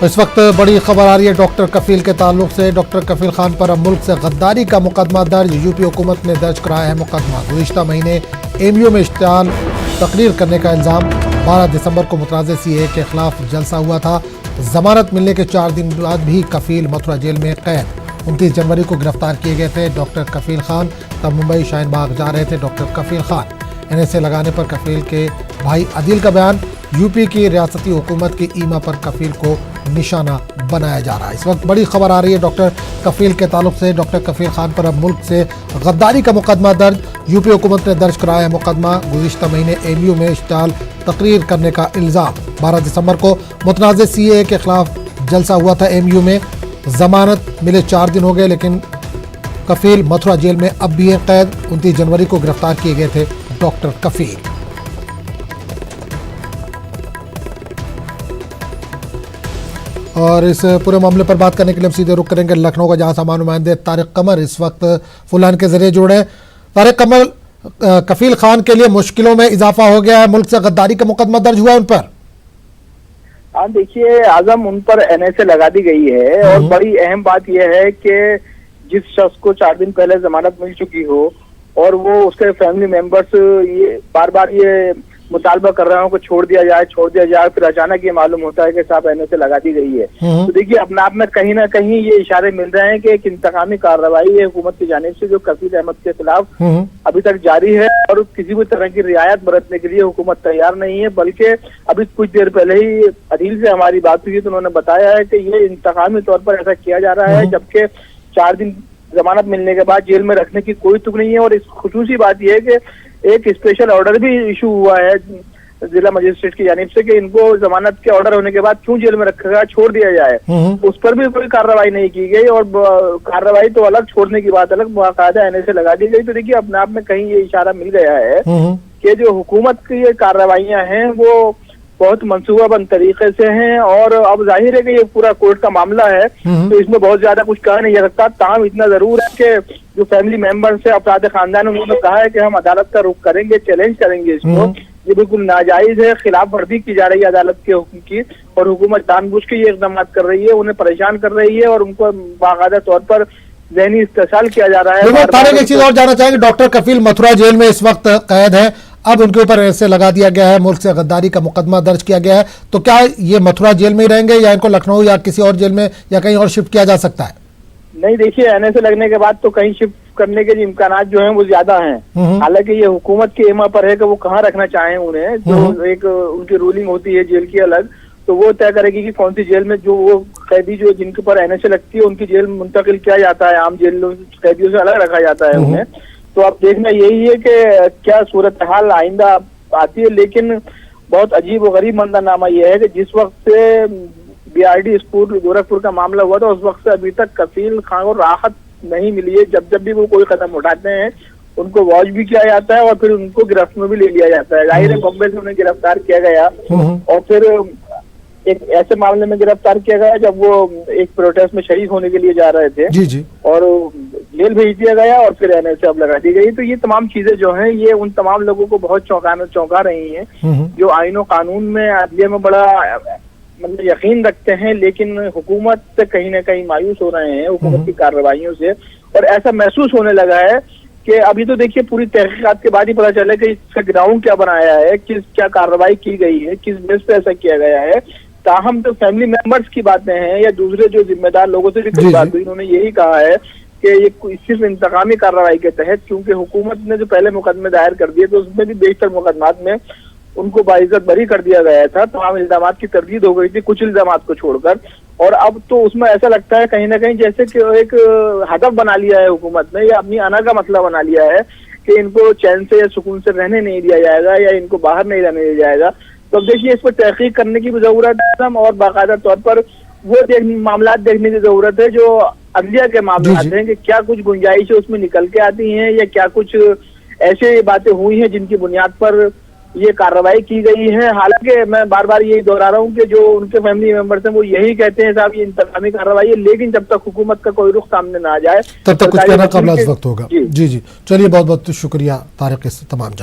इस वक्त बड़ी खबर आ रही है डॉक्टर कफील के ताल्लुक से। डॉक्टर कफील खान पर अब मुल्क से गद्दारी का मुकदमा दर्ज। यूपी हुकूमत ने दर्ज कराया है मुकदमा। गुज़िश्ता महीने एमयू में इश्तिहाल तकरीर करने का इल्ज़ाम। 12 दिसंबर को मुतनाज़ सीए के खिलाफ जलसा हुआ था। जमानत मिलने के 4 दिन बाद भी कफील मथुरा जेल में कैद। 29 जनवरी को गिरफ्तार किए गए थे डॉक्टर कफील खान। तब मुंबई शाहीन बाग जा रहे थे डॉक्टर कफील खान। NSA लगाने पर कफील के भाई अदिल का बयान। यूपी की रियासती हुकूमत की ईमा पर कफील को निशाना बनाया जा रहा है। इस वक्त बड़ी खबर आ रही है डॉक्टर कफील के ताल्लुक से। डॉक्टर कफील खान पर अब मुल्क से गद्दारी का मुकदमा दर्ज। यूपी हुकूमत ने दर्ज कराया है मुकदमा। गुज़िश्ता महीने एमयू में इश्तिहाल तकरीर करने का इल्ज़ाम। 12 दिसंबर को मुतनाज़ CAA के खिलाफ जलसा हुआ था एमयू में। जमानत मिले 4 दिन हो गए, लेकिन कफील मथुरा जेल में अब भी है कैद। 29 जनवरी को गिरफ्तार किए गए थे डॉक्टर कफील। और इस पूरे मामले पर बात करने के लिए हम सीधे रुक करेंगे लखनऊ का, जहां सामान्य नुमाइंदे तारिक कमर इस वक्त फुलान के जरिए जुड़े हैं। तारिक कमर, कफील खान के लिए मुश्किलों में इजाफा हो गया है। मुल्क से गद्दारी का मुकदमा दर्ज हुआ उन पर। हाँ देखिए आजम, उन पर NSA लगा दी गई है। और बड़ी अहम बात यह है कि जिस शख्स को 4 दिन पहले जमानत मिल चुकी हो और वो उसके फैमिली मेंबर्स ये बार बार ये मुतालबा कर रहे हो कि छोड़ दिया जाए, फिर अचानक ये मालूम होता है कि साहब NSA लगा दी गई है। तो देखिए अपने आप में कहीं ना कहीं ये इशारे मिल रहे हैं कि एक इंतकामी कार्रवाई है हुकूमत की जानिब से जो कफील अहमद के खिलाफ अभी तक जारी है। और किसी भी तरह की रियायत बरतने के लिए हुकूमत तैयार नहीं है। बल्कि अभी कुछ देर पहले ही अदील से हमारी बात हुई तो उन्होंने बताया है कि ये इंतकामी तौर पर ऐसा किया जा रहा है, जबकि 4 दिन जमानत मिलने के बाद जेल में रखने की कोई तुक नहीं है। और इस खुसूसी बात यह है कि एक स्पेशल ऑर्डर भी इशू हुआ है जिला मजिस्ट्रेट की जानिब से कि इनको जमानत के ऑर्डर होने के बाद क्यों जेल में रखा गया, छोड़ दिया जाए। उस पर भी कोई कार्रवाई नहीं की गई। और कार्रवाई तो अलग, छोड़ने की बात अलग, बाकायदा NSA लगा दी गई। तो देखिए अपने आप में कहीं ये इशारा मिल गया है कि जो हुकूमत की ये कार्रवाइयां हैं वो बहुत मंसूबाबंद तरीके से हैं। और अब जाहिर है कि ये पूरा कोर्ट का मामला है, तो इसमें बहुत ज्यादा कुछ कहा नहीं जा सकता। ताहम इतना जरूर है कि जो फैमिली मेंबर्स है, अपराध खानदान, उन्होंने कहा है कि हम अदालत का रुख करेंगे, चैलेंज करेंगे इसको। ये बिल्कुल नाजायज है, खिलाफ वर्जी की जा रही है अदालत के हुक्म की। और हुकूमत जानबूझ के ये इक़दाम कर रही है, उन्हें परेशान कर रही है और उनको बाकायदा तौर पर ज़हनी इस्तेसाल किया जा रहा है। तारिक, एक चीज और जानना चाहेंगे, डॉक्टर कफील मथुरा जेल में इस वक्त कैद है। अब उनके ऊपर NSA लगा दिया गया है, मुल्क से गद्दारी का मुकदमा दर्ज किया गया है। तो क्या ये मथुरा जेल में ही रहेंगे या इनको लखनऊ या किसी और जेल में या कहीं और शिफ्ट किया जा सकता है? नहीं देखिए, NSA लगने के बाद तो कहीं शिफ्ट करने के इम्कान जो हैं वो ज्यादा हैं। हालांकि ये हुकूमत के ईमा पर है कि वो कहाँ रखना चाहें उन्हें। जो एक उनकी रूलिंग होती है जेल की अलग, तो वो तय करेगी कि कौन सी जेल में जो वो कैदी जो जिनके ऊपर NSA लगती है उनकी जेल मुंतकिल किया जाता है, आम जेल कैदियों से अलग रखा जाता है उन्हें। तो अब देखना यही है कि क्या सूरत हाल आइंदा आती है। लेकिन बहुत अजीब और गरीब मंजरनामा यह है कि जिस वक्त से BRD स्कूल गोरखपुर का मामला हुआ था उस वक्त से अभी तक कफील खान को राहत नहीं मिली है। जब भी वो कोई कदम उठाते हैं उनको वॉच भी किया जाता है और फिर उनको गिरफ्त में भी ले लिया जाता है। जाहिर है बॉम्बे से उन्हें गिरफ्तार किया गया और फिर एक ऐसे मामले में गिरफ्तार किया गया जब वो एक प्रोटेस्ट में शरीक होने के लिए जा रहे थे। जी। और जेल भेज दिया गया और फिर NSA अब लगा दी गई। तो ये तमाम चीजें जो हैं ये उन तमाम लोगों को बहुत चौंका रही हैं जो आईन और कानून में, अदलिया में बड़ा मतलब यकीन रखते हैं, लेकिन हुकूमत से कहीं ना कहीं मायूस हो रहे हैं हुकूमत की कार्रवाइयों से। और ऐसा महसूस होने लगा है कि अभी तो देखिए पूरी तहकीकात के बाद ही पता चला कि इसका ग्राउंड क्या बनाया है, क्या कार्रवाई की गई है, किस बेस पे ऐसा किया गया है। ताहम तो फैमिली मेंबर्स की बातें हैं या दूसरे जो जिम्मेदार लोगों से भी कई बात हुई, उन्होंने यही कहा है कि ये सिर्फ इंतकामी कार्रवाई के तहत, क्योंकि हुकूमत ने जो पहले मुकदमे दायर कर दिए तो उसमें भी बेशतर मुकदमात में उनको बाइज्जत बरी कर दिया गया था। तमाम इल्जामात की तरदीद हो गई थी कुछ इल्जामात को छोड़कर। और अब तो उसमें ऐसा लगता है कहीं ना कहीं जैसे कि एक हदफ बना लिया है हुकूमत ने या अपनी अना का मसला बना लिया है कि इनको चैन से या सुकून से रहने नहीं दिया जाएगा या इनको बाहर नहीं रहने दिया जाएगा। तो अब देखिए इस पर तहकीक करने की भी जरूरत है और बाकायदा तौर पर वो मामला देखने की जरूरत है जो अदलिया के मामले हैं कि क्या कुछ गुंजाइश उसमें निकल के आती हैं या क्या कुछ ऐसे बातें हुई हैं जिनकी बुनियाद पर ये कार्रवाई की गई है। हालांकि मैं बार बार यही दोहरा रहा हूँ कि जो उनके फैमिली मेंबर्स हैं वो यही कहते हैं साहब ये इंतकामी कार्रवाई है, लेकिन जब तक हुकूमत का कोई रुख सामने ना आ जाए तब तक कुछ कहना कबल वक्त होगा। जी। चलिए बहुत बहुत शुक्रिया तारिक, इस तमाम